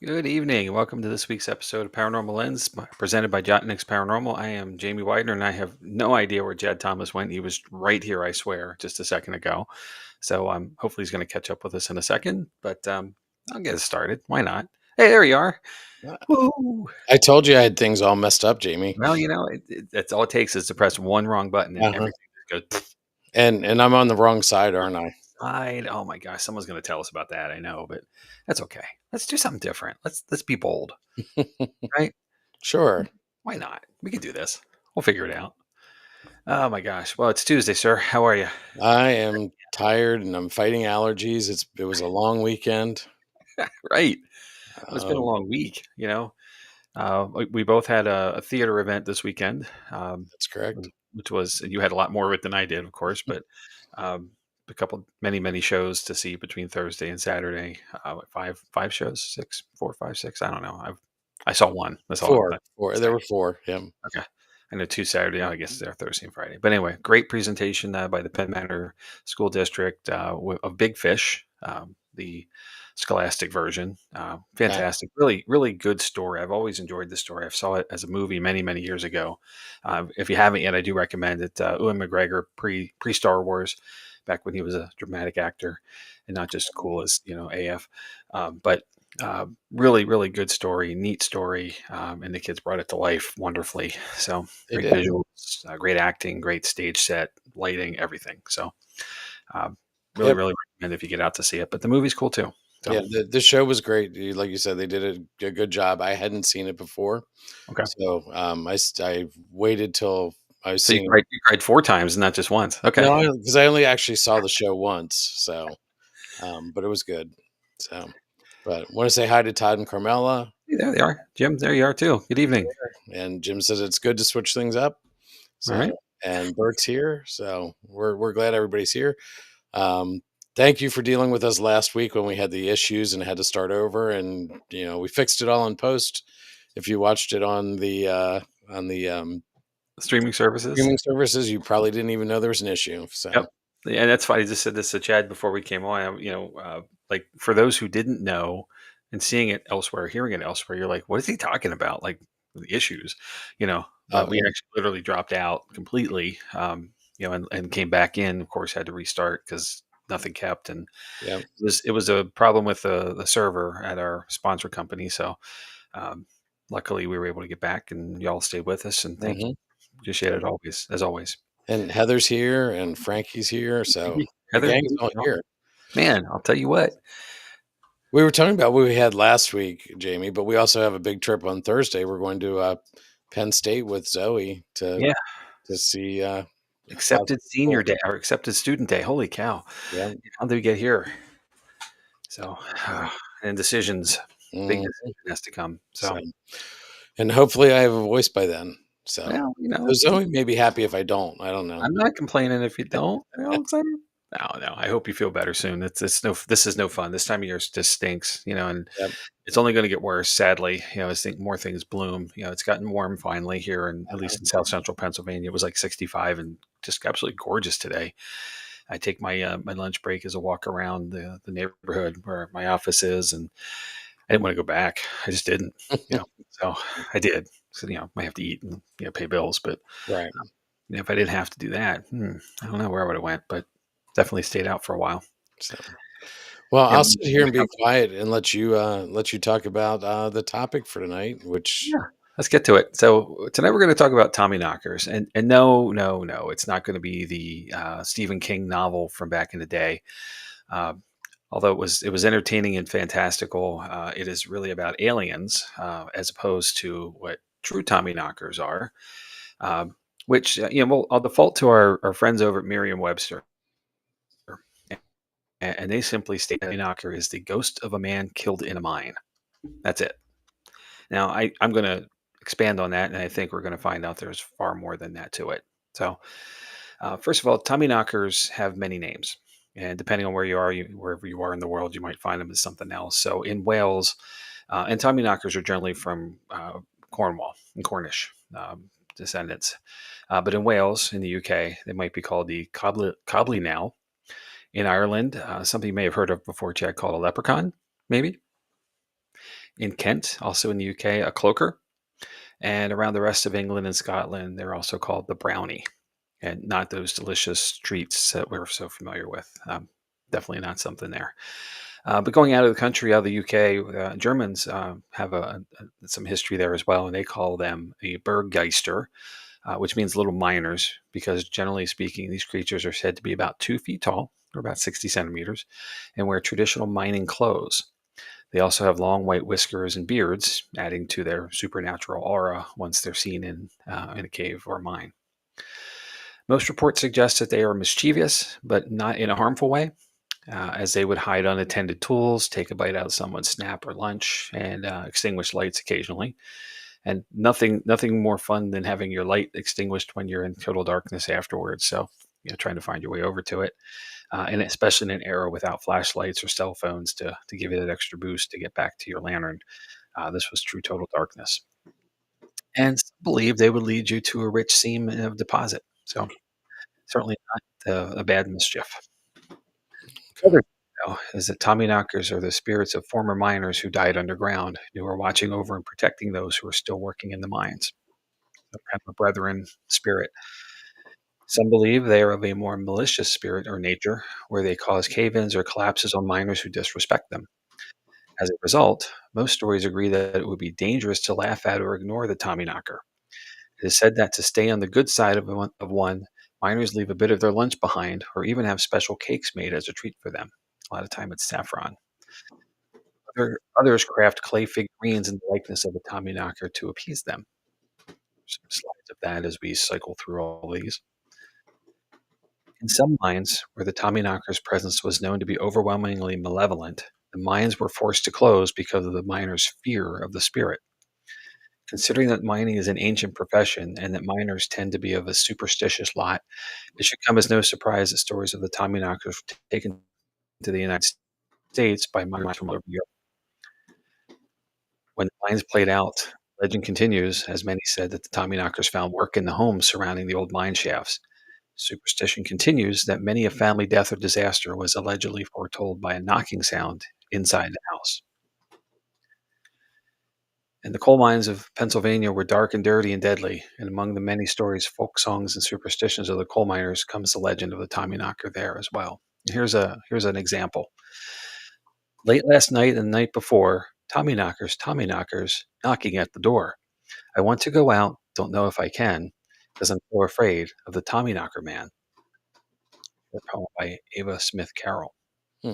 Good evening. Welcome to this week's episode of Paranormal Lens, presented by Jott-Nyx Paranormal. I am Jamie Widener, and I have no idea where Jed Thomas went. He was right here, I swear, just a second ago. So hopefully he's going to catch up with us in a second, but I'll get us started. Why not? Hey, there you are. Uh, Woo! I told you I had things all messed up, Jamie. Well, that's all it takes is to press one wrong button and Uh-huh. everything just goes And I'm on the wrong side, aren't I? side. Oh my gosh, someone's going to tell us about that. I know, but that's okay. Let's do something different. Let's be bold, right? Sure. Why not? We can do this. We'll figure it out. Oh my gosh. Well, it's Tuesday, sir. How are you? I am tired and I'm fighting allergies. It was a long weekend. Right. Well, it's been a Um, long week, you know. We both had a theater event this weekend, that's correct. which was you had a lot more of it than I did, of course, but um, a couple many shows to see between Thursday and Saturday. Five shows, six, four, five, six. I don't know. I saw one. That's all Four. I Four. can There say. were four. Yeah. Okay. I know two Saturday. I guess they're Thursday and Friday. But anyway, great presentation by the Penn Manor School District of Big Fish, the scholastic version. Yeah. Fantastic. Really good story. I've always enjoyed the story. I saw it as a movie many years ago. If you haven't yet, I do recommend it. Ewan McGregor, pre Star Wars, back when he was a dramatic actor and not just cool as, AF. But really good story, neat story, and the kids brought it to life wonderfully. So They great did. visuals, great acting, great stage set, lighting, everything. So uh, Yep. really recommend if you get out to see it. But the movie's cool too. So Yeah. The show was great. Like you said, they did a good job. I hadn't seen it before. okay, So I waited till I was so seeing. you cried four times, not just once. Okay, No, because I only actually saw the show once. So, but it was good. So, but want to say hi to Todd and Carmela. hey, there they are, Jim. There you are too. Good evening. And Jim says it's good to switch things up. All So, right. and Bert's here. So we're glad everybody's here. Um, thank you for dealing with us last week when we had the issues and had to start over. And we fixed it all in post. If you watched it on the Streaming services. streaming services, you probably didn't even know there was an issue. So Yep. Yeah, and that's funny. I just said this to Chad before we came on. Like for those who didn't know and seeing it elsewhere, hearing it elsewhere, you're like, what is he talking about? Like the issues, oh, but we actually literally dropped out completely, and came back in, of course, had to restart because nothing kept. And yeah, it was a problem with the server at our sponsor company. So, um, luckily we were able to get back and y'all stayed with us and thank you. hmm Appreciate it always, as always. and Heather's here and Frankie's here. So the Heather, gang's all here. man, I'll tell you what. We were talking about what we had last week, Jamie, but we also have a big trip on Thursday. We're going to Penn State with Zoe Yeah, to see accepted Cosmic School. senior day or accepted student day. Holy cow. Yeah. How did we get here? So, and decisions, big Mm, decision has to come. so, So, and hopefully I have a voice by then. So, well, so Zoe may be happy if I don't. I don't know. I'm not complaining if you don't. No. I hope you feel better soon. This is no fun. This time of year just stinks, and Yep. it's only going to get worse, sadly, as more things bloom. It's gotten warm finally here, and at least in South Central Pennsylvania, it was like 65 and just absolutely gorgeous today. I take my lunch break as a walk around the neighborhood where my office is, and I didn't want to go back. I just didn't, so I did. So, I have to eat and, pay bills, but Right. if I didn't have to do that, I don't know where I would have went, but definitely stayed out for a while. So, well, Yeah, I'll sit here and be quiet and let you talk about the topic for tonight, which yeah. Let's get to it. So tonight we're going to talk about Tommyknockers, and no, it's not going to be the Stephen King novel from back in the day. Uh, Although it was entertaining and fantastical, it is really about aliens as opposed to what true Tommyknockers are. Um, which I'll default to our friends over at Merriam-Webster, and they simply state that knocker is the ghost of a man killed in a mine. That's it. Now, I'm going to expand on that, and I think we're going to find out there's far more than that to it. So, first of all, Tommyknockers have many names, and depending on where you are, wherever you are in the world, you might find them as something else. So, in Wales, and Tommyknockers are generally from Cornwall and Cornish descendants. But in Wales, in the UK, they might be called the Cobley now. In Ireland, something you may have heard of before, Chad, called a leprechaun, maybe. In Kent, also in the UK, a cloaker. And around the rest of England and Scotland, they're also called the brownie, and not those delicious treats that we're so familiar with. Definitely not something there. But going out of the country, out of the UK, Germans have some history there as well, and they call them a Berggeister, which means little miners, because generally speaking, these creatures are said to be about 2 feet tall, or about 60 centimeters, and wear traditional mining clothes. They also have long white whiskers and beards, adding to their supernatural aura once they're seen in a cave or a mine. Most reports suggest that they are mischievous, but not in a harmful way, as they would hide unattended tools, take a bite out of someone's snap or lunch, and extinguish lights occasionally. And nothing more fun than having your light extinguished when you're in total darkness afterwards. So, trying to find your way over to it, and especially in an era without flashlights or cell phones to give you that extra boost to get back to your lantern. This was true total darkness, and some believe they would lead you to a rich seam of deposit. So certainly not a bad mischief. Okay. Other is that Tommyknockers are the spirits of former miners who died underground, who are watching over and protecting those who are still working in the mines. So kind of a brethren spirit. Some believe they are of a more malicious spirit or nature, where they cause cave ins or collapses on miners who disrespect them. As a result, most stories agree that it would be dangerous to laugh at or ignore the Tommyknocker. It is said that to stay on the good side of one, miners leave a bit of their lunch behind or even have special cakes made as a treat for them. A lot of time it's saffron. Others craft clay figurines in the likeness of a Tommyknocker to appease them. Some slides of that as we cycle through all these. In some mines, where the Tommyknocker's presence was known to be overwhelmingly malevolent, the mines were forced to close because of the miners' fear of the spirit. Considering that mining is an ancient profession and that miners tend to be of a superstitious lot, it should come as no surprise that stories of the Tommyknockers were taken to the United States by miners from all over Europe. When the mines played out, legend continues, as many said that the Tommyknockers found work in the homes surrounding the old mine shafts. Superstition continues that many a family death or disaster was allegedly foretold by a knocking sound inside the house. And the coal mines of Pennsylvania were dark and dirty and deadly, and among the many stories, folk songs, and superstitions of the coal miners comes the legend of the Tommyknocker there as well. Here's an example. Late last night and the night before, Tommyknockers, knocking at the door. I want to go out, don't know if I can, because I'm so afraid of the Tommyknocker man. A poem by Ava Smith Carroll. Hmm.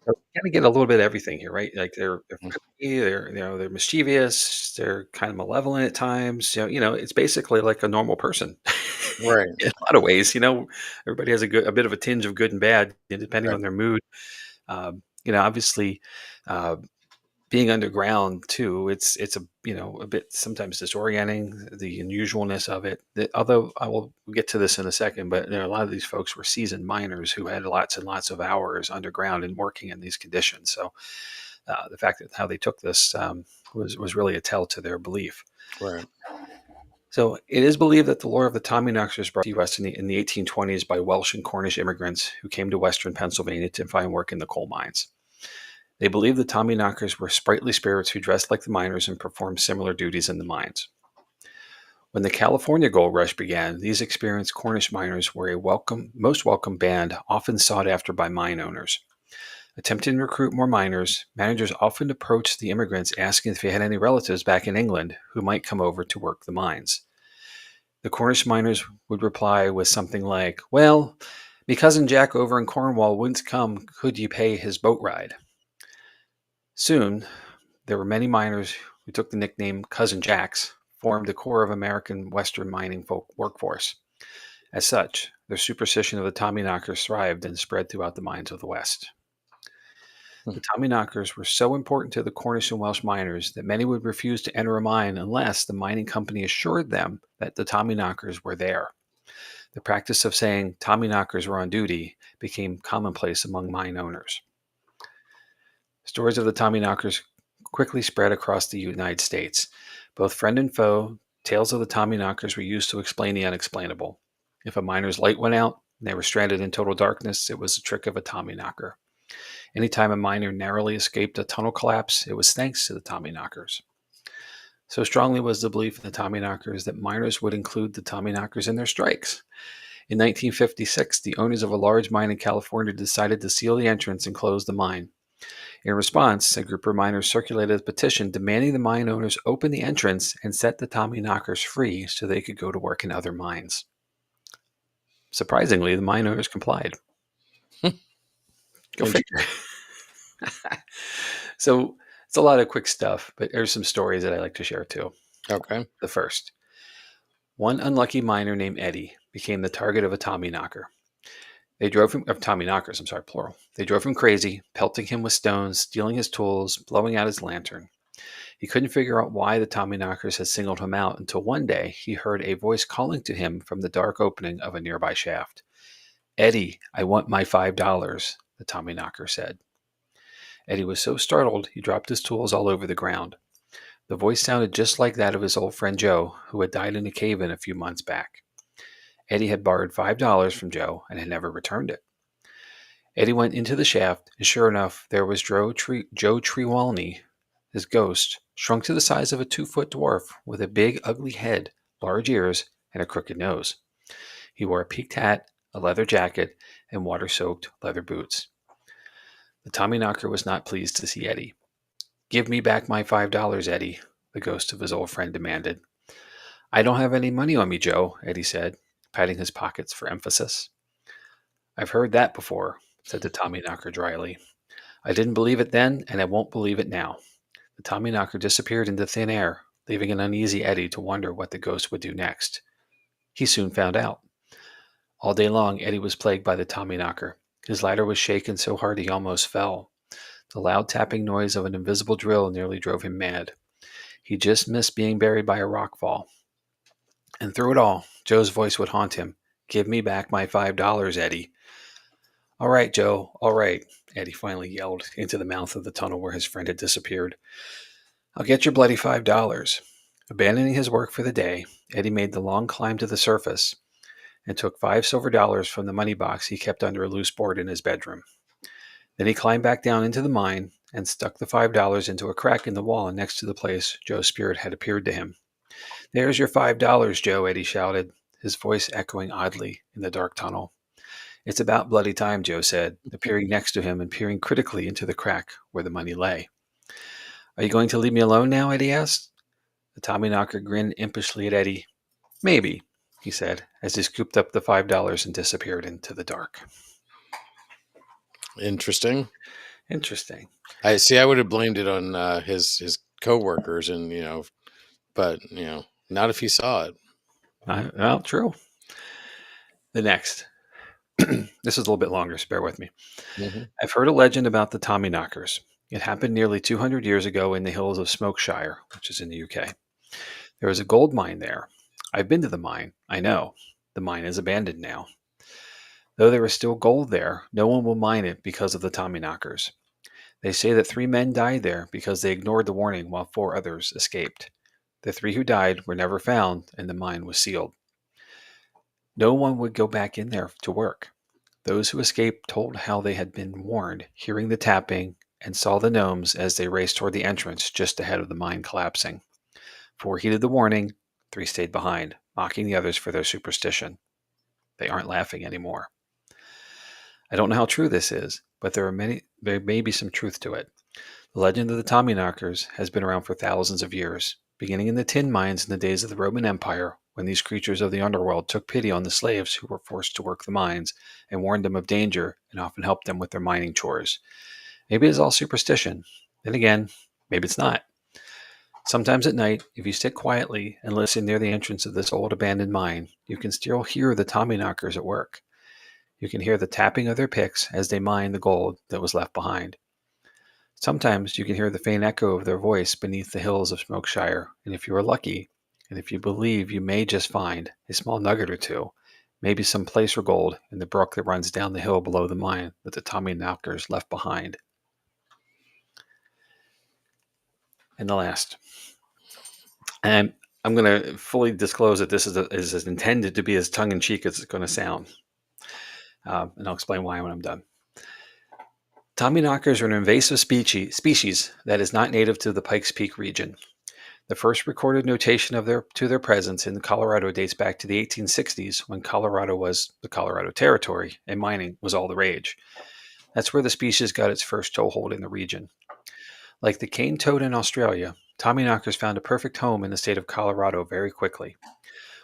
So you kinda get a little bit of everything here, right? Like they're Mm. friendly, they're mischievous, they're kind of malevolent at times. It's basically like a normal person Right. in a lot of ways. Everybody has a bit of a tinge of good and bad, depending Right. on their mood. Obviously, uh, being underground too, it's a bit sometimes disorienting, the unusualness of it. Although I will get to this in a second, but a lot of these folks were seasoned miners who had lots and lots of hours underground and working in these conditions. So the fact that how they took this was really a tell to their belief. Right. So it is believed that the lore of the Tommyknockers was brought to us in the 1820s by Welsh and Cornish immigrants who came to western Pennsylvania to find work in the coal mines. They believed the Tommyknockers were sprightly spirits who dressed like the miners and performed similar duties in the mines. When the California gold rush began, these experienced Cornish miners were most welcome band, often sought after by mine owners. Attempting to recruit more miners, managers often approached the immigrants asking if they had any relatives back in England who might come over to work the mines. The Cornish miners would reply with something like, "Well, me cousin Jack over in Cornwall wouldn't come, could you pay his boat ride?" Soon, there were many miners who took the nickname Cousin Jacks, formed the core of American Western mining folk workforce. As such, their superstition of the Tommyknockers thrived and spread throughout the mines of the West. Hmm. The Tommyknockers were so important to the Cornish and Welsh miners that many would refuse to enter a mine unless the mining company assured them that the Tommyknockers were there. The practice of saying Tommyknockers were on duty became commonplace among mine owners. Stories of the Tommyknockers quickly spread across the United States. Both friend and foe, tales of the Tommyknockers were used to explain the unexplainable. If a miner's light went out and they were stranded in total darkness, it was the trick of a Tommyknocker. Anytime a miner narrowly escaped a tunnel collapse, it was thanks to the Tommyknockers. So strongly was the belief in the Tommyknockers that miners would include the Tommyknockers in their strikes. In 1956, the owners of a large mine in California decided to seal the entrance and close the mine. In response, a group of miners circulated a petition demanding the mine owners open the entrance and set the Tommyknockers free so they could go to work in other mines. Surprisingly, the mine owners complied. Go figure. So it's a lot of quick stuff, but there's some stories that I like to share too. Okay. The first. One unlucky miner named Eddie became the target of a Tommyknocker. They drove him, Tommyknockers, I'm sorry, plural. They drove him crazy, pelting him with stones, stealing his tools, blowing out his lantern. He couldn't figure out why the Tommyknockers had singled him out until one day he heard a voice calling to him from the dark opening of a nearby shaft. Eddie, I want my $5, the Tommyknocker said. Eddie was so startled he dropped his tools all over the ground. The voice sounded just like that of his old friend Joe, who had died in a cave-in a few months back. Eddie had borrowed $5 from Joe and had never returned it. Eddie went into the shaft, and sure enough, there was Joe Trewalney, his ghost, shrunk to the size of a 2-foot dwarf with a big, ugly head, large ears, and a crooked nose. He wore a peaked hat, a leather jacket, and water-soaked leather boots. The Tommyknocker was not pleased to see Eddie. Give me back my $5, Eddie, the ghost of his old friend demanded. I don't have any money on me, Joe, Eddie said, patting his pockets for emphasis. I've heard that before, said the Tommyknocker dryly. I didn't believe it then, and I won't believe it now. The Tommyknocker disappeared into thin air, leaving an uneasy Eddie to wonder what the ghost would do next. He soon found out. All day long, Eddie was plagued by the Tommyknocker. His ladder was shaken so hard he almost fell. The loud tapping noise of an invisible drill nearly drove him mad. He just missed being buried by a rockfall. And through it all, Joe's voice would haunt him. Give me back my $5, Eddie. All right, Joe, all right, Eddie finally yelled into the mouth of the tunnel where his friend had disappeared. I'll get your bloody $5. Abandoning his work for the day, Eddie made the long climb to the surface and took 5 silver dollars from the money box he kept under a loose board in his bedroom. Then he climbed back down into the mine and stuck the $5 into a crack in the wall next to the place Joe's spirit had appeared to him. There's your $5, Joe, Eddie shouted, his voice echoing oddly in the dark tunnel. It's about bloody time, Joe said, appearing next to him and peering critically into the crack where the money lay. Are you going to leave me alone now, Eddie asked. The Tommyknocker grinned impishly at Eddie. Maybe, he said, as he scooped up the $5 and disappeared into the dark. Interesting. Interesting. I see. I would have blamed it on his coworkers, and but not if he saw it. Well, true. The next. This is a little bit longer, so bear with me. Mm-hmm. I've heard a legend about the Tommyknockers. It happened nearly 200 years ago in the hills of Smokeshire, which is in the UK. There was a gold mine there. I've been to the mine. I know. The mine is abandoned now. Though there is still gold there, no one will mine it because of the Tommyknockers. They say that 3 men died there because they ignored the warning while 4 others escaped. The 3 who died were never found and the mine was sealed. No one would go back in there to work. Those who escaped told how they had been warned, hearing the tapping, and saw the gnomes as they raced toward the entrance just ahead of the mine collapsing. 4 heeded the warning, 3 stayed behind, mocking the others for their superstition. They aren't laughing anymore. I don't know how true this is, but there may be some truth to it. The legend of the Tommyknockers has been around for thousands of years, beginning in the tin mines in the days of the Roman Empire, when these creatures of the underworld took pity on the slaves who were forced to work the mines and warned them of danger and often helped them with their mining chores. Maybe it's all superstition. Then again, maybe it's not. Sometimes at night, if you sit quietly and listen near the entrance of this old abandoned mine, you can still hear the Tommyknockers at work. You can hear the tapping of their picks as they mine the gold that was left behind. Sometimes you can hear the faint echo of their voice beneath the hills of Smokeshire, and if you are lucky, and if you believe you may just find a small nugget or two, maybe some placer gold in the brook that runs down the hill below the mine that the Tommyknockers left behind. And the last. And I'm going to fully disclose that this is intended to be as tongue-in-cheek as it's going to sound. And I'll explain why when I'm done. Tommyknockers are an invasive species that is not native to the Pikes Peak region. The first recorded notation of their presence in Colorado dates back to the 1860s when Colorado was the Colorado Territory and mining was all the rage. That's where the species got its first toehold in the region. Like the cane toad in Australia, Tommyknockers found a perfect home in the state of Colorado very quickly.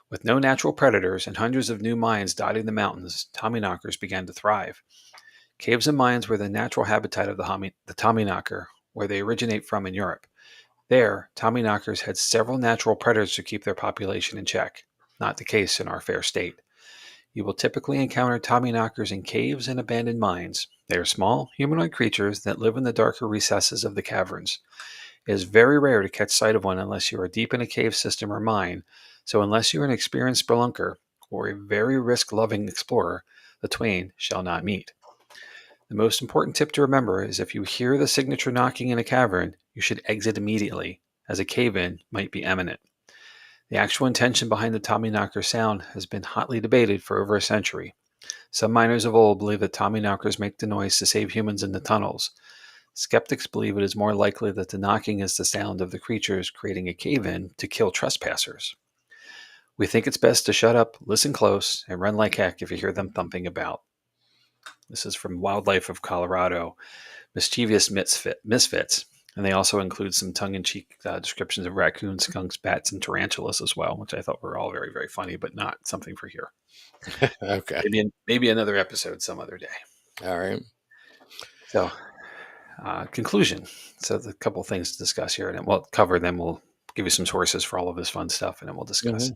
With no natural predators and hundreds of new mines dotting the mountains, Tommyknockers began to thrive. Caves and mines were the natural habitat of the Tommyknocker, where they originate from in Europe. There, Tommyknockers had several natural predators to keep their population in check. Not the case in our fair state. You will typically encounter Tommyknockers in caves and abandoned mines. They are small, humanoid creatures that live in the darker recesses of the caverns. It is very rare to catch sight of one unless you are deep in a cave system or mine, so unless you are an experienced spelunker or a very risk-loving explorer, the twain shall not meet. The most important tip to remember is if you hear the signature knocking in a cavern, you should exit immediately, as a cave-in might be imminent. The actual intention behind the Tommyknocker sound has been hotly debated for over a century. Some miners of old believe that Tommyknockers make the noise to save humans in the tunnels. Skeptics believe it is more likely that the knocking is the sound of the creatures creating a cave-in to kill trespassers. We think it's best to shut up, listen close, and run like heck if you hear them thumping about. This is from Wildlife of Colorado, Mischievous Misfits, and they also include some tongue-in-cheek descriptions of raccoons, skunks, bats, and tarantulas as well, which I thought were all very, very funny, but not something for here. Okay. Maybe another episode some other day. All right. So, conclusion. So, the couple things to discuss here, and we'll cover them. We'll give you some sources for all of this fun stuff, and then we'll discuss.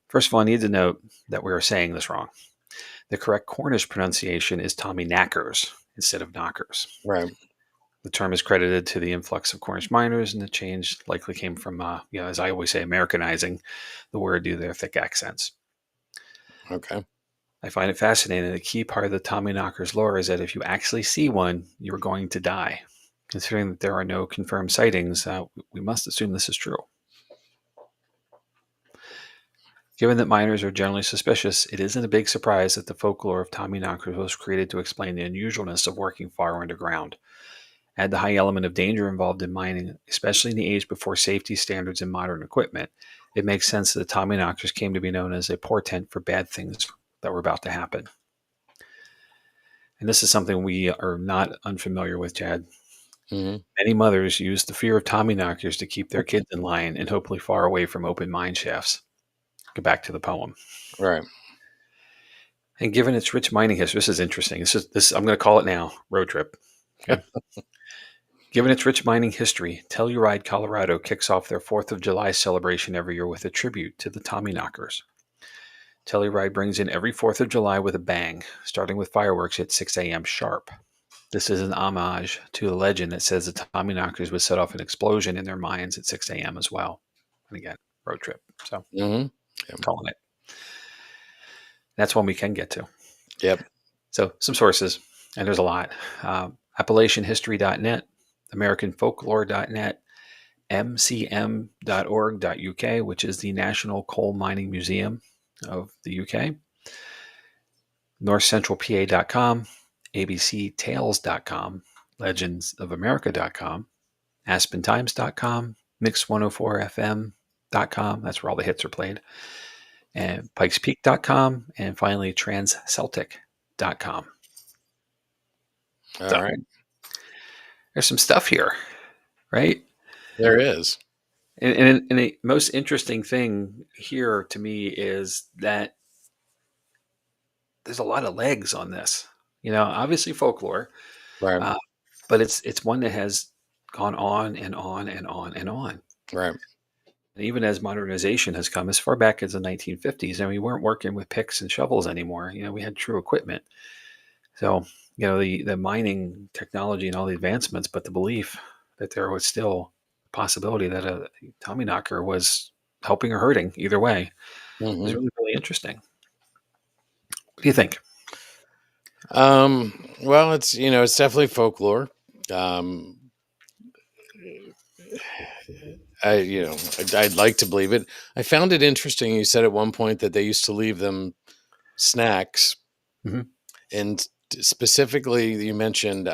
First of all, I need to note that we are saying this wrong. The correct Cornish pronunciation is Tommyknockers instead of knockers. Right. The term is credited to the influx of Cornish miners, and the change likely came from, as I always say, Americanizing the word due to their thick accents. Okay. I find it fascinating. The key part of the Tommyknockers lore is that if you actually see one, you're going to die. Considering that there are no confirmed sightings, we must assume this is true. Given that miners are generally suspicious, it isn't a big surprise that the folklore of Tommyknockers was created to explain the unusualness of working far underground. Add the high element of danger involved in mining, especially in the age before safety standards and modern equipment, it makes sense that the Tommyknockers came to be known as a portent for bad things that were about to happen. And this is something we are not unfamiliar with, Chad. Mm-hmm. Many mothers use the fear of Tommyknockers to keep their kids in line and hopefully far away from open mine shafts. Go back to the poem. Right. And given its rich mining history, this is interesting. This I'm going to call it now, road trip. Okay. Given its rich mining history, Telluride, Colorado kicks off their 4th of July celebration every year with a tribute to the Tommyknockers. Telluride brings in every 4th of July with a bang, starting with fireworks at 6 a.m. sharp. This is an homage to the legend that says the Tommyknockers would set off an explosion in their mines at 6 a.m. as well. And again, road trip. So I'm calling it. That's one we can get to. Yep. So some sources, and there's a lot. AppalachianHistory.net, AmericanFolklore.net, mcm.org.uk, which is the National Coal Mining Museum of the UK, NorthCentralPA.com, ABCTales.com, LegendsOfAmerica.com, AspenTimes.com, Mix104FM.com, that's where all the hits are played, and PikesPeak.com, and finally TransCeltic.com. All right. There's some stuff here, right? There is. And the most interesting thing here to me is that there's a lot of legs on this. Obviously folklore, Right. but it's one that has gone on and on and on and on. Right. And even as modernization has come as far back as the 1950s, and we weren't working with picks and shovels anymore. We had true equipment. So, the mining technology and all the advancements, but the belief that there was still a possibility that a Tommyknocker was helping or hurting either way was really, really interesting. What do you think? Well, it's it's definitely folklore. I'd like to believe it. I found it interesting. You said at one point that they used to leave them snacks Mhm. and specifically, you mentioned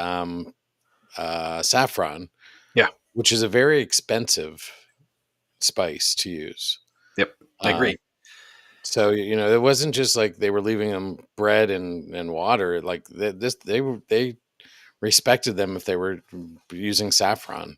saffron, Yeah. which is a very expensive spice to use. Yep. I Um, agree. so it wasn't just like they were leaving them bread and water. Like they respected them if they were using saffron.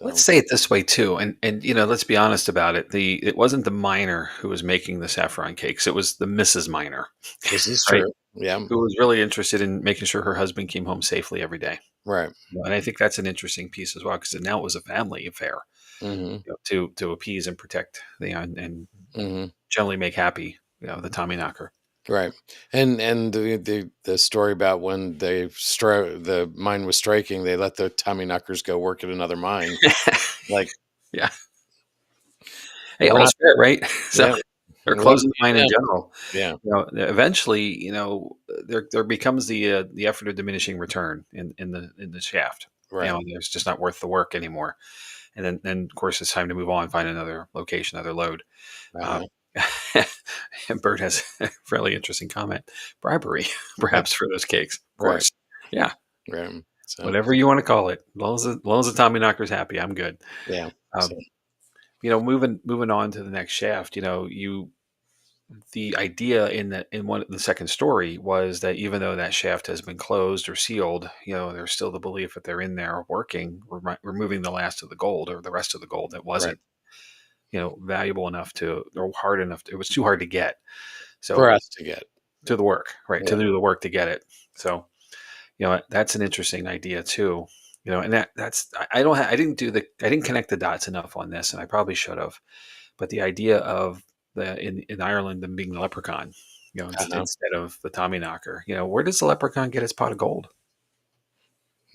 Let's So say it this way too, and let's be honest about it. It wasn't the miner who was making the saffron cakes; it was the Mrs. Miner, this is right? true. Yeah. Who was really interested in making sure her husband came home safely every day. Right. And I think that's an interesting piece as well, because now it was a family affair, Hmm. to appease and protect and Hmm. generally make happy, the Tommyknocker. Right. And the story about when the mine was striking, they let the Tommyknockers go work at another mine. Like, Yeah. Hey, we're all not. spirit, right? So Yeah. or Welcome closing to the mine the in family. general. Yeah. Eventually, there becomes the effort of diminishing return in the shaft. Right. It's just not worth the work anymore. And then of course it's time to move on, find another location, another load. Uh-huh. Um, and Bert has a fairly interesting comment. Bribery, Yeah. perhaps, for those cakes. Of Right. course. Yeah. Right. So Whatever you want to call it. As long as the Tommyknocker's happy, I'm good. yeah. So Um, moving on to the next shaft, the idea in the second story was that even though that shaft has been closed or sealed, there's still the belief that they're in there working, removing the last of the gold or the rest of the gold that right. wasn't, valuable enough to or hard enough. It was too hard to get. For So us to get. to the work, right? To Yeah. do the work to get it. So that's an interesting idea too. And I didn't connect the dots enough on this, and I probably should have. But the idea of in Ireland them being the leprechaun, Uh-huh. instead of the Tommyknocker, where does the leprechaun get his pot of gold?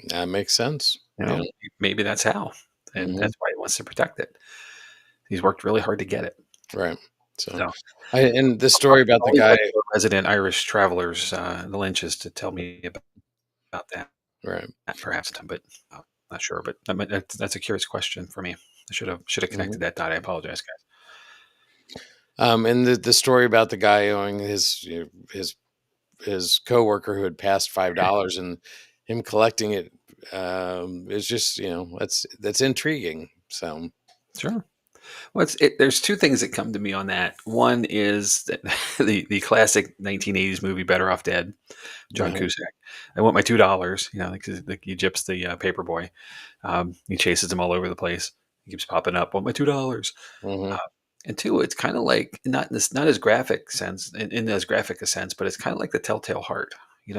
That makes sense. Yeah. Maybe that's how, and Hmm. that's why he wants to protect it. He's worked really hard to get it. Right. So So and the I'll story about the always guy. look for resident Irish travelers, the Lynches, to tell me about that, Right. perhaps, but not sure. But I mean, that's a curious question for me. I should have Hmm. connected that dot. I apologize, guys. And the story about the guy owing his coworker who had passed $5 and him collecting it is just that's intriguing. So Sure. Well, there's two things that come to me on that. One is that the classic 1980s movie Better Off Dead, John uh Cusack. I want my $2. Because he gyps the paper boy. He chases him all over the place. He keeps popping up. Want my $2. hmm Uh, and two, it's kind of like not as graphic sense in as graphic a sense, but it's kind of like the Telltale Heart.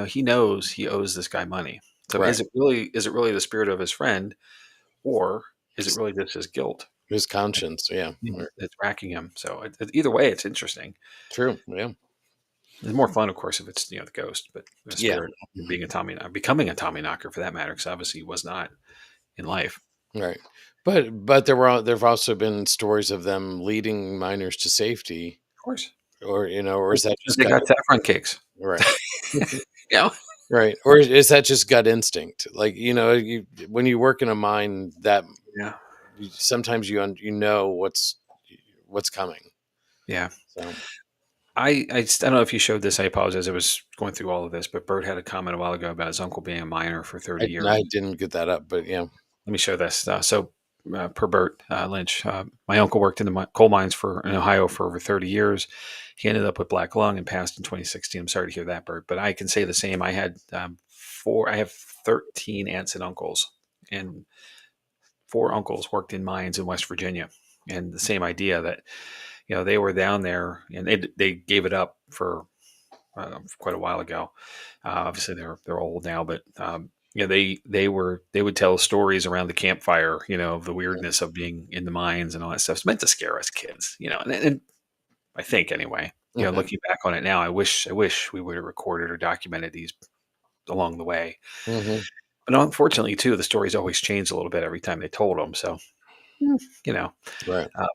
He knows he owes this guy money. So right. is it really the spirit of his friend, or is it really just his guilt? His conscience, yeah. Right. It's racking him. So either way, it's interesting. True. Yeah. It's more fun, of course, if it's the ghost, but the Yeah. spirit being becoming a Tommyknocker for that matter, because obviously he was not in life. Right. But there've also been stories of them leading miners to safety, Of course, or is that because just they gut? got saffron cakes. Right. Yeah, Right. Or is that just gut instinct? Like, when you work in a mine, that yeah, sometimes you know what's coming. yeah. So I don't know if you showed this. I apologize. I was going through all of this, but Bert had a comment a while ago about his uncle being a miner for 30 years. I didn't get that up, but yeah. Let me show this. Per Bert Lynch, my uncle worked in the coal mines in Ohio for over 30 years. He ended up with black lung and passed in 2016. I'm sorry to hear that, Bert, but I can say the same. I had I have 13 aunts and uncles, and four uncles worked in mines in West Virginia. And the same idea that, they were down there and they gave it up for quite a while ago. Obviously, they're old now, but they would tell stories around the campfire, of the weirdness of being in the mines and all that stuff. It's meant to scare us kids, and I think anyway. Uh-huh. Looking back on it now, I wish we would have recorded or documented these along the way. Hmm. But unfortunately, too, the stories always changed a little bit every time they told them. So, mm, you know, Right. uh,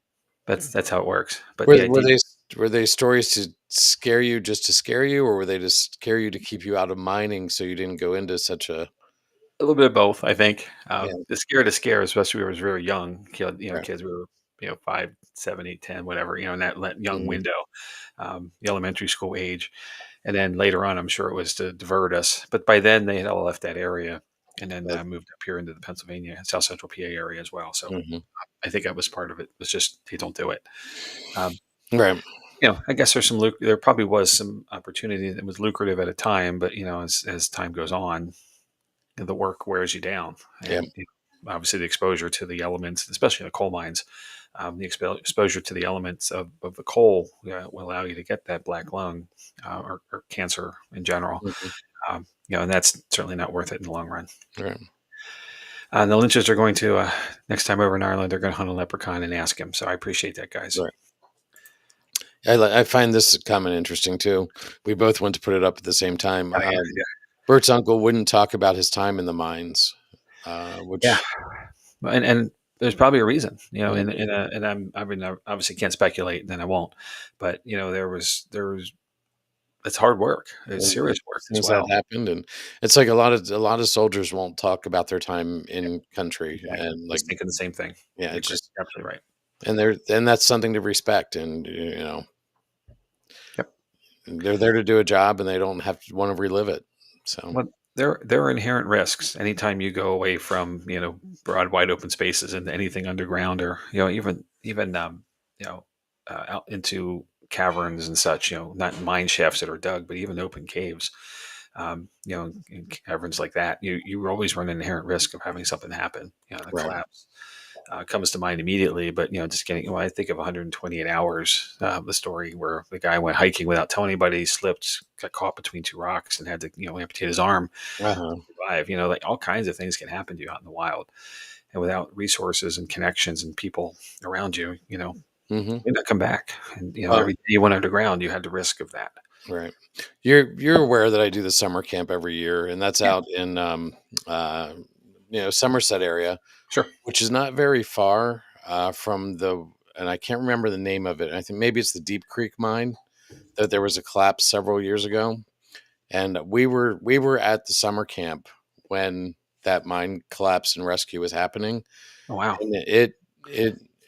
that's how it works. But Were the were idea, they were they stories to scare you just to scare you, or were they to scare you to keep you out of mining so you didn't go into such a a little bit of both, I think. yeah, The scare, especially when we was very young, right. kids were, 5, 7, 8, 10, whatever, in that young Mhm. window, the elementary school age. And then later on, I'm sure it was to divert us. But by then, they had all left that area and then But, moved up here into the Pennsylvania, South Central PA area as well. So mhm. I think that was part of it. It's just they don't do it. Um, Right. I guess there's there probably was some opportunity that was lucrative at a time, but as time goes on, the work wears you down, Yeah. and obviously the exposure to the elements, especially in the coal mines, the exposure to the elements of the coal will allow you to get that black lung or cancer in general. Mhm. And that's certainly not worth it in the long run. Right. The Lynches are going to next time over in Ireland, they're going to hunt a leprechaun and ask him. So I appreciate that, guys. Right. I find this comment interesting too. We both went to put it up at the same time. Yeah, Bert's uncle wouldn't talk about his time in the mines, yeah, which and there's probably a reason, Mhm. and I mean, I obviously can't speculate, then I won't. But there was it's hard work. It's And serious work as things that well. happened, and it's like a lot of soldiers won't talk about their time in country, Exactly. and I like was thinking the same thing. yeah, it's You're just absolutely right. and that's something to respect, and Yep. they're there to do a job, and they don't have to want to relive it. So Well, there are inherent risks anytime you go away from broad, wide open spaces into anything underground, or even out into caverns and such. Not mine shafts that are dug, but even open caves. In caverns like that, you always run an inherent risk of having something happen. The right, collapse comes to mind immediately. But just getting, I think of 128 hours, the story where the guy went hiking without telling anybody, slipped, got caught between two rocks, and had to amputate his arm uh-huh. to survive. Like all kinds of things can happen to you out in the wild, and without resources and connections and people around you, Hmm. you not come back. And Well, every day you went underground, you had the risk of that. right. You're aware that I do the summer camp every year, and that's Yeah, out in uh, Somerset area, sure. which is not very far from the, and I can't remember the name of it. I think maybe it's the Deep Creek mine that there was a collapse several years ago, and we were at the summer camp when that mine collapse and rescue was happening, Oh wow. and it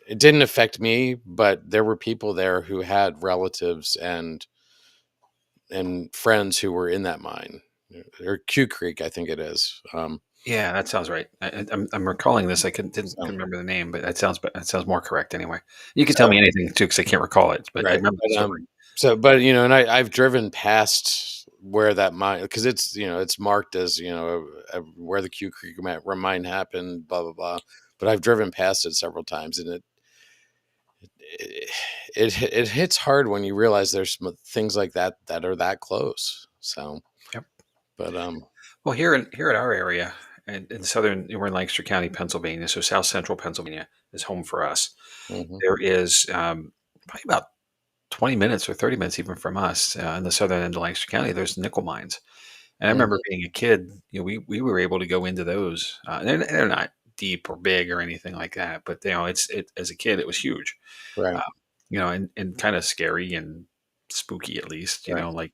it didn't affect me, but there were people there who had relatives and friends who were in that mine, or Q Creek, I think it is. Yeah, that sounds right. I'm recalling this. I didn't So, couldn't remember the name, but that sounds more correct anyway. You can tell so me anything too, because I can't recall it, but I right, remember the story. but and I've driven past where that mine, because it's marked as where the Q Creek mine happened, blah blah blah. But I've driven past it several times, and it it hits hard when you realize there's things like that that are that close. So, Yep. but Well, here in our area, and in southern, we're in Lancaster County, Pennsylvania, so South Central Pennsylvania is home for us. mhm, There is probably about 20 minutes or 30 minutes even from us in the southern end of Lancaster County. There's nickel mines, and I remember mhm, being a kid. We were able to go into those. They're not deep or big or anything like that, but as a kid, it was huge. right, Uh, and kind of scary and spooky at least. right, Like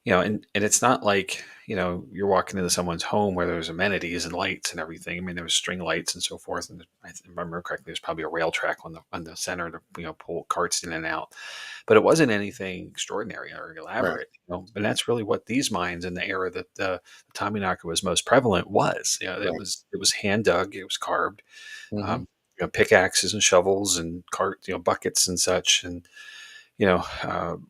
and it's not like you're walking into someone's home where there's amenities and lights and everything. I mean, there was string lights and so forth, and I remember correctly, there's probably a rail track on the center to pull carts in and out, but it wasn't anything extraordinary or right, elaborate. And that's really what these mines in the era that the Tommyknocker was most prevalent was. right, It was hand dug, it was carved, mhm, pickaxes and shovels and buckets and such, and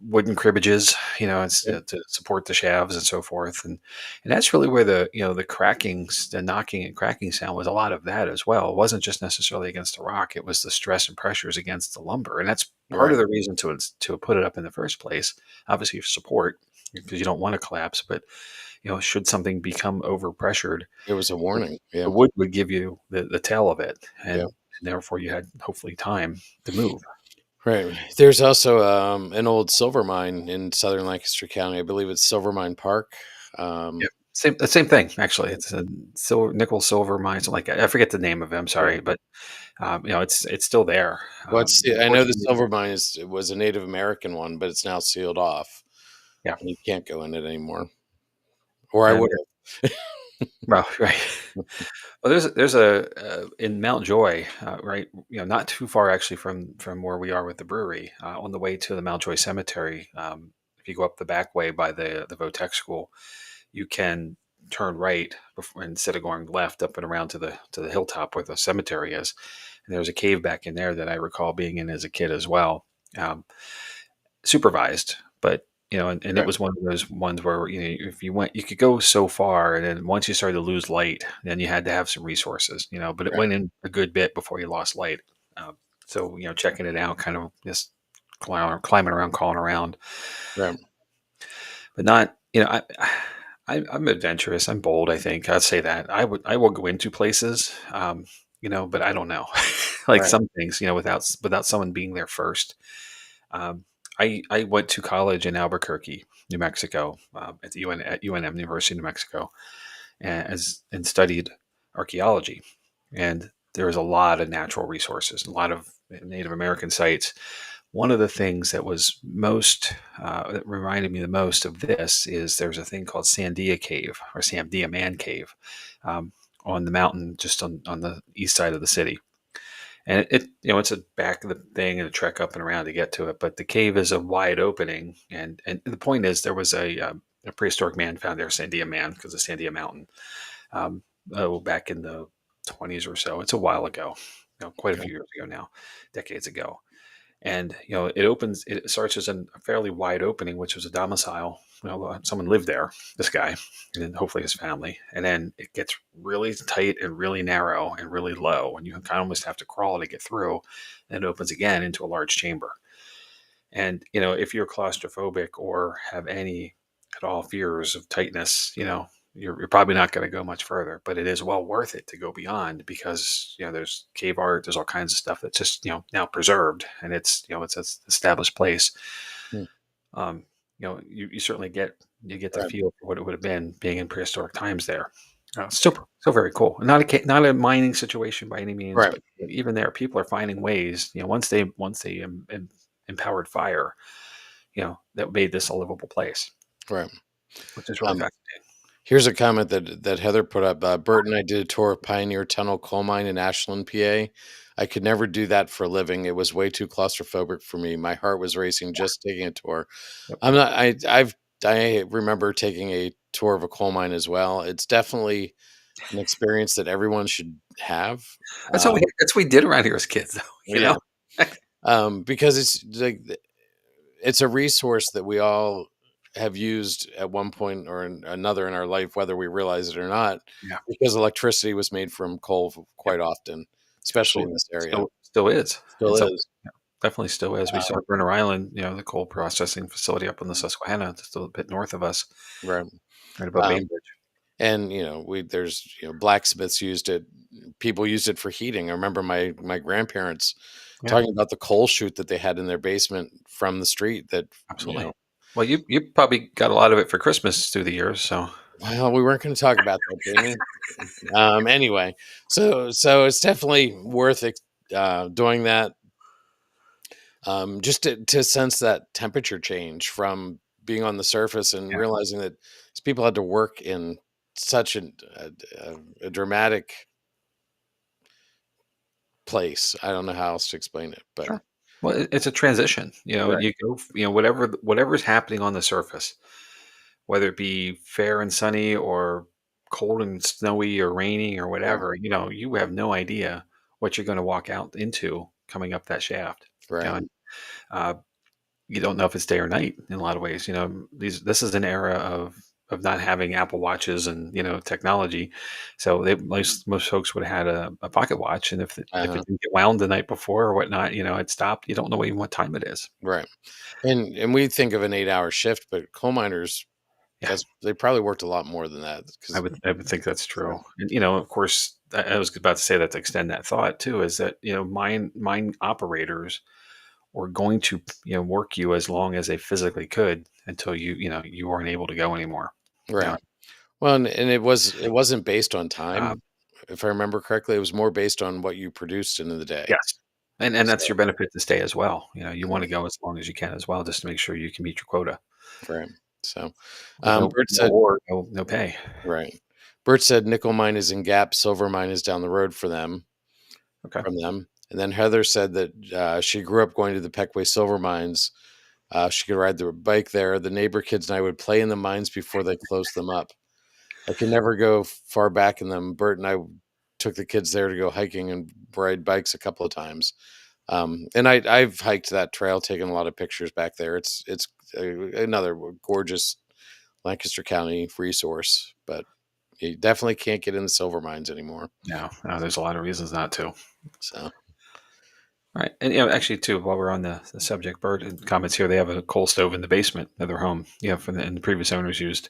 wooden cribbages, it's yep, to support the shafts and so forth, and that's really where the cracking, the knocking and cracking sound was a lot of that as well. It wasn't just necessarily against the rock; it was the stress and pressures against the lumber, and that's part right. of the reason to put it up in the first place. Obviously, for support because you don't want to collapse, but should something become overpressured, It was a the warning. Yeah, the wood would give you the tail of it, yeah. and therefore you had hopefully time to move. Right. There's also an old silver mine in southern Lancaster County. I believe it's Silver Mine Park. Yeah, Um, same thing, actually. It's a nickel silver mine, something like that. I forget the name of it, I'm right. sorry, but, it's still there. I know the Unfortunately, silver mine it was a Native American one, but it's now sealed off, yeah, and you can't go in it anymore. Or I would and have. well, right. Well, in Mount Joy, right, not too far actually from where we are with the brewery, on the way to the Mount Joy Cemetery, if you go up the back way by the Votech school, you can turn right before, instead of going left up and around to the hilltop where the cemetery is. And there's a cave back in there that I recall being in as a kid as well, supervised, but and it Right. was one of those ones where if you went, you could go so far, and then once you started to lose light, then you had to have some resources, but it Right. went in a good bit before you lost light. So checking it out, kind of just climbing around, calling around, Right. but not, I'm adventurous. I'm bold. I think I'd say that I will go into places, but I don't know, like Right. some things, without someone being there first. Um, I went to college in Albuquerque, New Mexico, at the at UNM, University of New Mexico, and studied archaeology. And there was a lot of natural resources, a lot of Native American sites. One of the things that was that reminded me the most of this is there's a thing called Sandia Cave or Sandia Man Cave, um, on the mountain just on the east side of the city. And it's a back of the thing and a trek up and around to get to it. But the cave is a wide opening, and the point is there was a prehistoric man found there, Sandia Man, because of Sandia Mountain. Um, Back in the 20s or so. It's a while ago, quite a Okay. few years ago now, decades ago. And it starts as a fairly wide opening, which was a domicile. Someone lived there, this guy, and then hopefully his family. And then it gets really tight and really narrow and really low, and you kind of almost have to crawl to get through. And it opens again into a large chamber. And if you're claustrophobic or have any at all fears of tightness, you're probably not going to go much further. But it is well worth it to go beyond, because there's cave art, there's all kinds of stuff that's just now preserved, and it's an established place. Hmm. You certainly get the Right. feel for what it would have been being in prehistoric times there. Still very cool. Not a mining situation by any means, Right. but even there, people are finding ways. Once they empowered fire, that made this a livable place, Right. which is really Um, fascinating. Here's a comment that Heather put up. Bert and I did a tour of Pioneer Tunnel coal mine in Ashland, PA. I could never do that for a living. It was way too claustrophobic for me. My heart was racing just taking a tour. Yep. I'm not. I remember taking a tour of a coal mine as well. It's definitely an experience that everyone should have. Um, That's what we did around here as kids, though. yeah, because it's like it's a resource that we all have used at one point or another in our life, whether we realize it or not, Yeah. because electricity was made from coal Yep. quite often, especially in Absolutely. this area. Still is. Still And so, is. yeah, definitely still is. We saw Um, Burner Island, the coal processing facility up on the Susquehanna, just a little bit north of us, right. right above Um, Bainbridge. and we there's blacksmiths used it. People used it for heating. I remember my grandparents Yeah, talking about the coal chute that they had in their basement from the street. That absolutely. Well, you probably got a lot of it for Christmas through the years, so well, we weren't going to talk about that, Jamie. Anyway, so it's definitely worth doing that, just to sense that temperature change from being on the surface and yeah, realizing that these people had to work in such a dramatic place. I don't know how else to explain it, but sure. Well, it's a transition. right, You go, whatever's happening on the surface, whether it be fair and sunny or cold and snowy or rainy or right, whatever, you have no idea what you're going to walk out into coming up that shaft. You know, right, and, uh, you don't know if it's day or night in a lot of ways. This is an era of not having Apple watches and technology, so most folks would have had a pocket watch, and if uh-huh, it didn't get wound the night before or whatnot, it stopped. You don't know even what time it is. right. And we think of an 8-hour shift, but coal miners, Yeah, that's they probably worked a lot more than that because I would think that's true. And of course, I was about to say that to extend that thought too is that mine operators were going to work you as long as they physically could until you weren't able to go anymore. You know, right. Well, and it wasn't based on uh, time, if I remember correctly. It was more based on what you produced in the day. yes, and So, that's your benefit to stay as well. You want right, to go as long as you can as well, just to make sure you can meet your quota right. So, with Bert no said, war, no pay. right. Bert said nickel mine is in Gap, silver mine is down the road Okay, from them. And then Heather said that she grew up going to the Peckway silver mines She could ride the bike there. The neighbor kids and I would play in the mines before they closed them up. I could never go far back in them. Bert and I took the kids there to go hiking and ride bikes a couple of times. And I've hiked that trail, taken a lot of pictures back there. It's another gorgeous Lancaster County resource, but you definitely can't get in the silver mines anymore. No, no, there's a lot of reasons not to. So, Right. And actually too, while we're on the subject, Bert and comments here, they have a coal stove in the basement of their home. From and the previous owners used.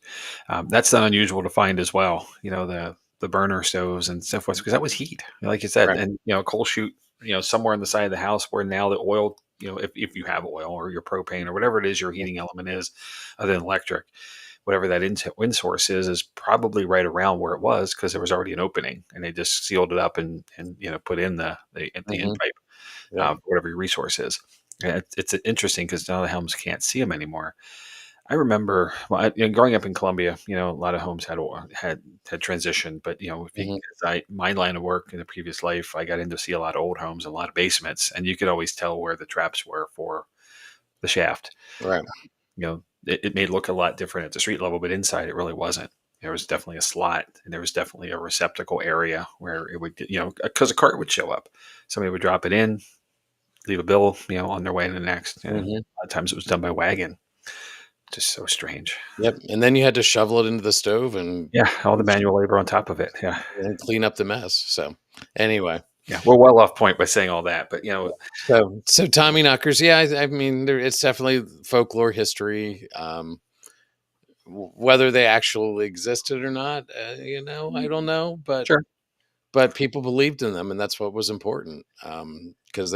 That's not unusual to find as well. The burner stoves and so forth, because that was heat, like you said, right. and coal chute, somewhere on the side of the house where now the oil, if you have oil or your propane or whatever it is your heating element is, other than electric, whatever that wind source is probably right around where it was, because there was already an opening and they just sealed it up and put in the end Hmm. pipe, Yep. whatever your resource is. And it's interesting because now the homes can't see them anymore. I remember, well, growing up in Columbia, a lot of homes had transitioned, but if you, Hmm. 'cause my line of work in the previous life, I got in to see a lot of old homes, a lot of basements, and you could always tell where the traps were for the shaft. Right. It may look a lot different at the street level, but inside it really wasn't. There was definitely a slot, and there was definitely a receptacle area where it would, because a cart would show up, somebody would drop it in, leave a bill, on their way to the next. And a Hmm. lot of times it was done by wagon. Just so strange. Yep. And then you had to shovel it into the stove and Yeah, all the manual labor on top of it. Yeah. clean up the mess. So, anyway. Yeah, we're well off point by saying all that, but, So Tommyknockers, yeah, I mean, it's definitely folklore history. Whether they actually existed or not, I don't know, sure. but people believed in them, and that's what was important. Because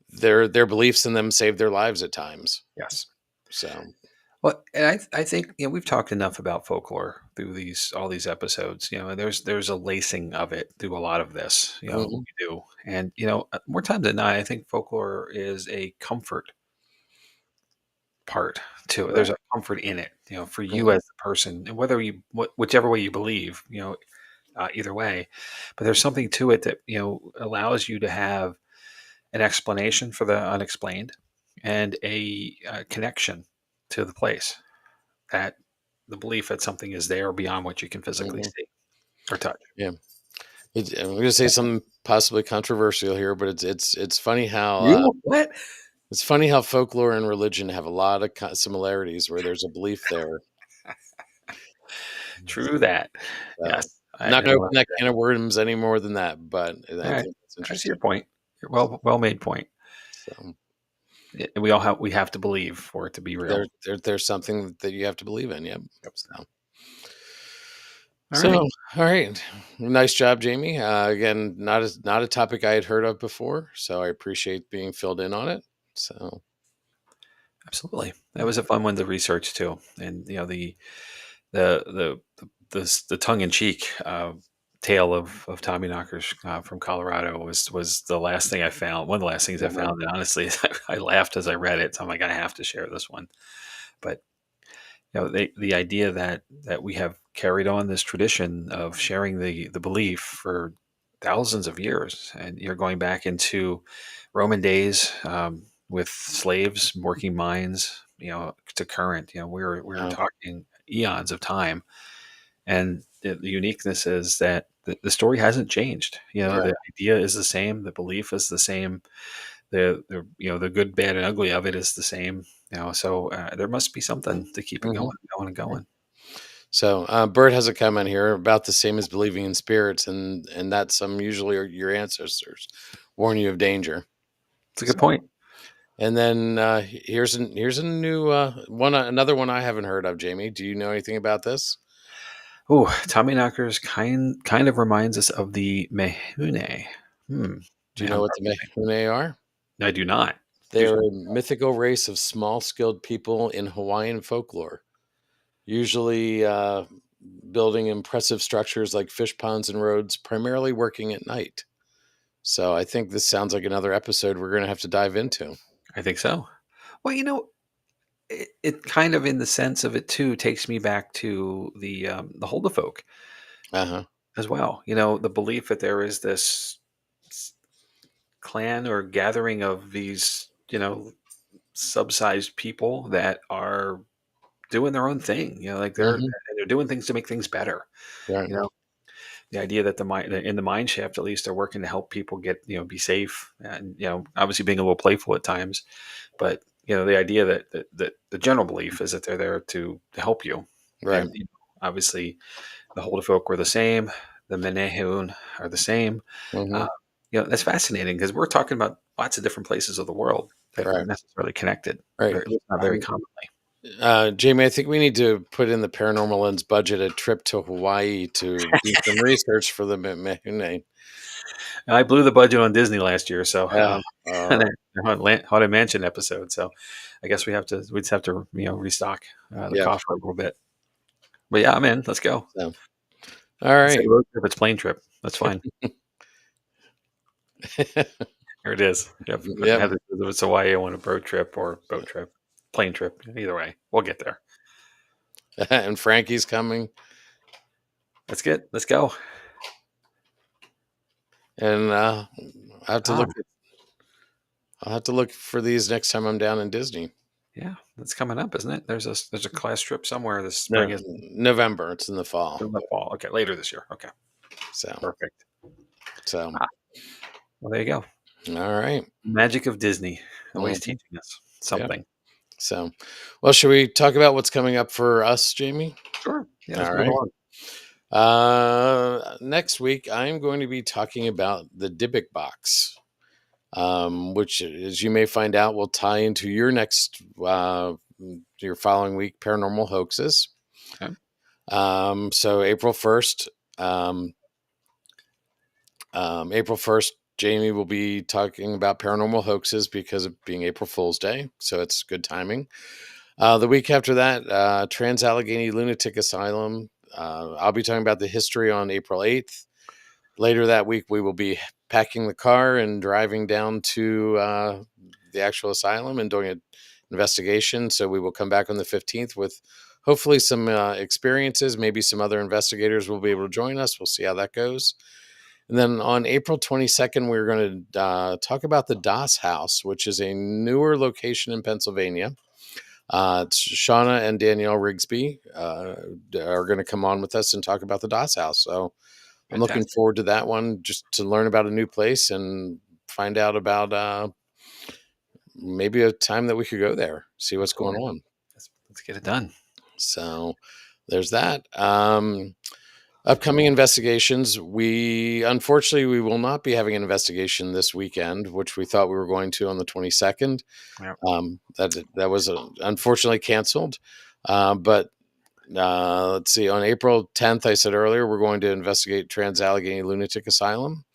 their beliefs in them saved their lives at times. Yes. So, Well, and I think, we've talked enough about folklore through all these episodes. And there's a lacing of it through a lot of this, mhm, we do. And, more times than not, I think folklore is a comfort part to it. There's right, a comfort in it, for you mhm, as a person, and whether whichever way you believe, either way. But there's something to it that, allows you to have an explanation for the unexplained and a connection to the place, that the belief that something is there beyond what you can physically mhm, see or touch. yeah. I'm going to say something possibly controversial here, but it's funny how You what? folklore and religion have a lot of similarities where there's a belief there. True that. So, Yes, I not going to know. open that can of worms any more than that, but All I right, think it's I see your interesting. point. Your well made point. So, We have to believe for it to be real. there's something that you have to believe in. Yep. Yep. So, All so right. all right, nice job, Jamie. Again, not a topic I had heard of before, so I appreciate being filled in on it. So, Absolutely. That was a fun one to research too, and the tongue in cheek tale of Tommyknockers from Colorado was the last thing I found. One of the last things I uh-huh, found, and honestly, I laughed as I read it. So I'm like, I have to share this one. But the idea that we have carried on this tradition of sharing the belief for thousands of years, and you're going back into Roman days, with slaves working mines, to current. We're uh, talking eons of time, and the uniqueness is that the story hasn't changed. right. The idea is the same, the belief is the same, the good, bad, and ugly of it is the same. So there must be something to keep it going Mhm. and going and going. So, Bert has a comment here about the same as believing in spirits, and that some usually are your ancestors warn you of danger. It's a good So, point. and then here's a new one, another one I haven't heard of. Jamie, do you know anything about this? Oh, Tommyknockers kind of reminds us of the Mehune. Hmm. Do I you know haven't what the Mehune are? I do not. Do They're a mythical race of small, skilled people in Hawaiian folklore, usually building impressive structures like fish ponds and roads, primarily working at night. So I think this sounds like another episode we're going to have to dive into. I think so. Well, it kind of, in the sense of it too, takes me back to the Holda folk Uh huh. as well. The belief that there is this clan or gathering of these, subsized people that are doing their own thing. Like Hmm. they're doing things to make things better. Right. You know, the idea that in the mine shaft, at least, they're working to help people get, be safe, and obviously being a little playful at times. But the idea that the general belief is that they're there to help you. Right. And obviously the Holderfolk were the same, the Menehune are the same. Hmm. uh, that's fascinating because we're talking about lots of different places of the world that aren't Right. necessarily connected, Right. or at least not very commonly. Jamie, I think we need to put in the Paranormal Lens budget a trip to Hawaii to do some research for the Mehune. I blew the budget on Disney last year, so Yeah. and the Haunted Mansion episode. So I guess we just have to restock the Yeah. coffer a little bit. But yeah, I'm in. Let's go. So, all Instead right. of road trip, it's plane trip. That's fine. Here it is. Yep. Yep. If it's Hawaii, I want a road trip or boat trip, plane trip. Either way, we'll get there. And Frankie's coming. Let's get. Let's go. And I have to look. Tom. I'll have to look for these next time I'm down in Disney. Yeah, that's coming up, isn't it? There's a class trip somewhere this No, spring, is November. It's in the fall. in the fall. Okay, later this year. Okay, So, perfect. so Ah, well, there you go. all right. Magic of Disney, always Mhm. teaching us Yeah. something. So, well, should we talk about what's coming up for us, Jamie? Sure. Yeah, let's All move right. on. Next week, I'm going to be talking about the Dybbuk box, which, as you may find out, will tie into your next, your following week, paranormal hoaxes. Okay. So um, April 1st, Jamie will be talking about paranormal hoaxes because of being April Fool's Day. So it's good timing. The week after that, Trans Allegheny Lunatic Asylum. I'll be talking about the history on April 8th. Later that week, we will be packing the car and driving down to the actual asylum and doing an investigation. So we will come back on the 15th with hopefully some experiences. Maybe some other investigators will be able to join us. We'll see how that goes. And then on April 22nd, we're going to talk about the Das House, which is a newer location in Pennsylvania. Shauna and Danielle Rigsby are going to come on with us and talk about the Das House. So I'm looking Fantastic. forward to that one, just to learn about a new place and find out about maybe a time that we could go there, see what's going Absolutely. on. Let's get it done. So there's that. Upcoming investigations. We unfortunately we will not be having an investigation this weekend, which we thought we were going to on the 22nd. Yeah. That was unfortunately canceled. But let's see. On April 10th, I said earlier, we're going to investigate Trans Allegheny Lunatic Asylum.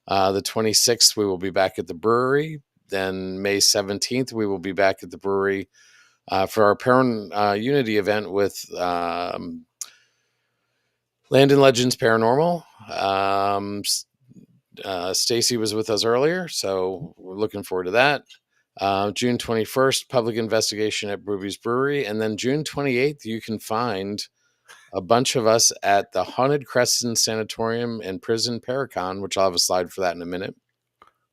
The 26th, we will be back at the brewery. Then May 17th, we will be back at the brewery for our Parent Unity event with Land and Legends Paranormal. Stacy was with us earlier, so we're looking forward to that. June 21st, public investigation at Brewby's Brewery. And then June 28th, you can find a bunch of us at the Haunted Crescent Sanatorium and Prison Paracon, which I'll have a slide for that in a minute.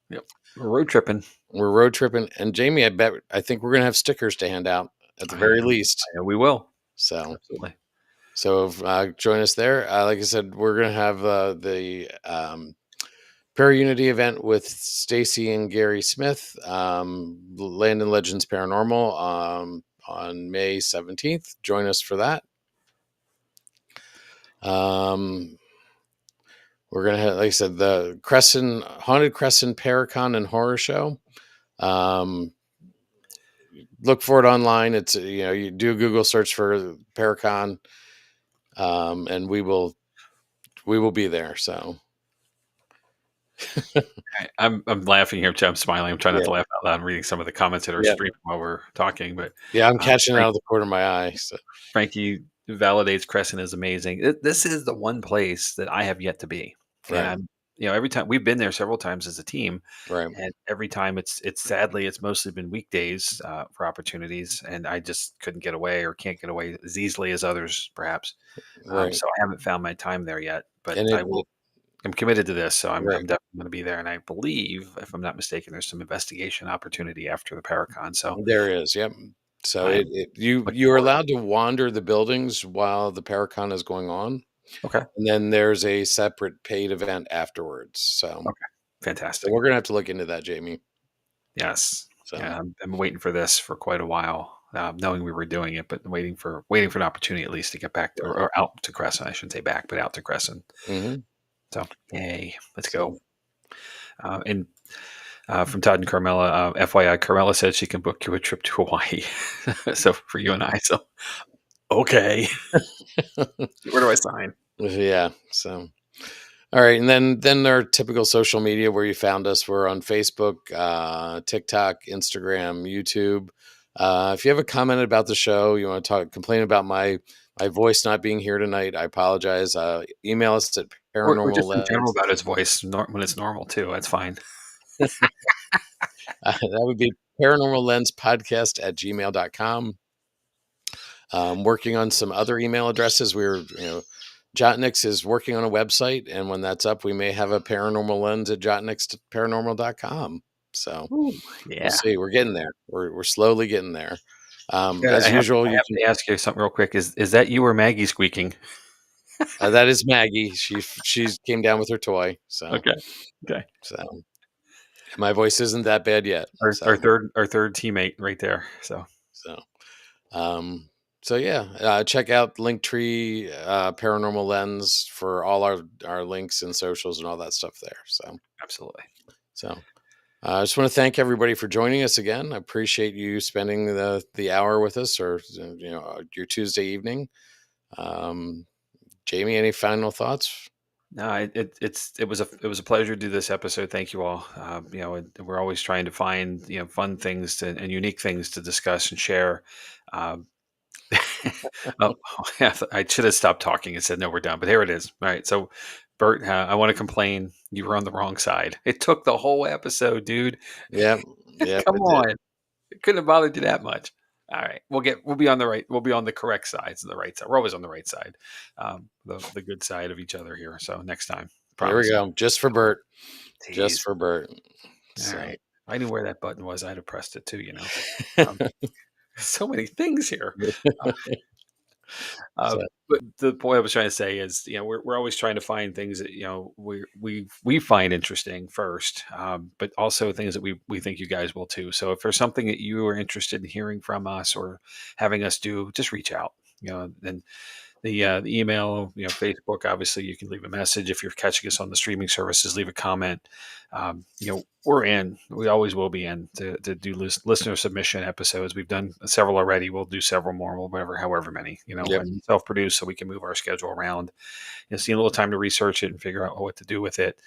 Yep. We're road tripping. We're road tripping. And Jamie, I think we're going to have stickers to hand out at the very least. I know we will. So, Absolutely. join us there. Like I said, we're going to have the Para Unity event with Stacy and Gary Smith, Land and Legends Paranormal on May 17th. Join us for that. We're going to have, like I said, the Haunted Crescent Paracon and Horror Show. Look for it online. It's, you do a Google search for Paracon, and we will be there. So I'm laughing here too. I'm smiling. I'm trying not yeah, to laugh out loud. I'm reading some of the comments that are yeah, streaming while we're talking. But yeah. I'm catching it out Frank, of the corner of my eye. So Frankie validates Crescent is amazing. This is the one place that I have yet to be, right, and every time we've been there several times as a team, right, and every time it's sadly it's mostly been weekdays for opportunities, and I just couldn't get away or can't get away as easily as others perhaps. right. So I haven't found my time there yet, but And I will. I'm committed to this, so I'm Right. definitely going to be there. And I believe, if I'm not mistaken, there's some investigation opportunity after the Paracon. So There is, yep. So I'm looking you're forward. allowed to wander the buildings while the Paracon is going on, Okay. and then there's a separate paid event afterwards. Okay. So Fantastic. we're gonna have to look into that, Jamie. Yes. So Yeah, I'm waiting for this for quite a while, knowing we were doing it, but waiting for an opportunity at least to get back to, right. or out to Crescent. I shouldn't say back, but out to Crescent. Hmm. So yay, let's go. So And from Todd and Carmela, FYI, Carmela said she can book you a trip to Hawaii. So for you and I, so okay, where do I sign? yeah. So all right, and then our typical social media where you found us. We're on Facebook, TikTok, Instagram, YouTube. If you have a comment about the show, you want to complain about my voice not being here tonight, I apologize. Email us at Or Paranormal just in general Lens. about his voice when it's normal too. That's fine. That would be Paranormal Lens Podcast at gmail.com. Working on some other email addresses. Jott-Nyx is working on a website, and when that's up, we may have a Paranormal Lens at jotnyx.paranormal.com. So Ooh, we'll yeah. see. We're getting there. We're slowly getting there. Yeah, As usual, I you have can. to ask you something real quick. Is that you or Maggie squeaking? That is Maggie. She came down with her toy. Okay. Okay. So my voice isn't that bad yet. Our third teammate right there. So So um, so yeah, check out Linktree, Paranormal Lens for all our links and socials and all that stuff there. absolutely. So I just want to thank everybody for joining us again. I appreciate you spending the hour with us, or your Tuesday evening. Um, Jamie, any final thoughts? No, it was a pleasure to do this episode. Thank you all. We're always trying to find fun things and unique things to discuss and share. Um, oh, I should have stopped talking and said no, we're done. But here it is. All right, so Bert, I want to complain. You were on the wrong side. It took the whole episode, dude. Yep, yep, Come it did. on, it couldn't have bothered you that much. All right, we'll be on the right. We'll be on the correct sides of the right side. We're always on the right side, the good side of each other here. So next time, Here we promise. go. Just for Bert. Just Tease. for Bert. All So, right. If I knew where that button was, I'd have pressed it too. Um, so many things here. Uh, so but the point I was trying to say is, we're always trying to find things that we find interesting first, but also things that we think you guys will too. So if there's something that you are interested in hearing from us or having us do, just reach out. And the email, Facebook. Obviously, you can leave a message if you're catching us on the streaming services. Leave a comment. We're in. We always will be in to do listener submission episodes. We've done several already. We'll do several more. We'll whatever, however many. yep. And self-produced, so we can move our schedule around. See a little time to research it and figure out what to do with it.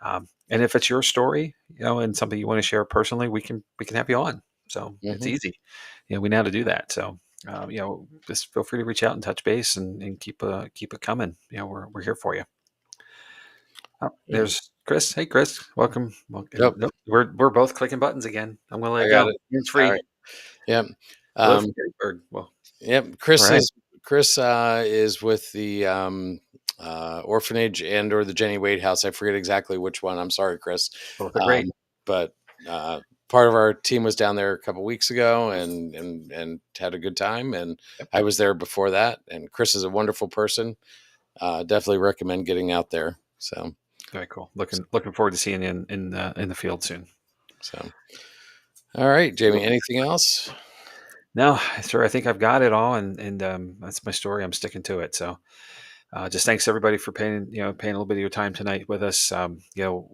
And if it's your story, and something you want to share personally, we can have you on. So it's Hmm. easy. We know how to do that. So just feel free to reach out and touch base and keep it coming. We're here for you. Oh, there's Chris. Hey, Chris, welcome. Welcome. Nope. Nope, we're both clicking buttons again. I'm gonna let I it got go. it. Hands All free. right. Yep. Hello from Um, Gettysburg. Well, yep. all right. Chris is with the orphanage and or the Jenny Wade House. I forget exactly which one. I'm sorry, Chris. Both are great. But part of our team was down there a couple weeks ago and had a good time. And Yep. I was there before that. And Chris is a wonderful person. Definitely recommend getting out there. So Very cool. Looking forward to seeing you in the field soon. so all right, Jamie. Anything else? No, sir. I think I've got it all, and that's my story. I'm sticking to it. So, just thanks everybody for paying a little bit of your time tonight with us. We'll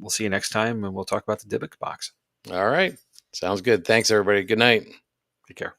see you next time, and we'll talk about the Dybbuk box. All right. Sounds good. Thanks, everybody. Good night. Take care.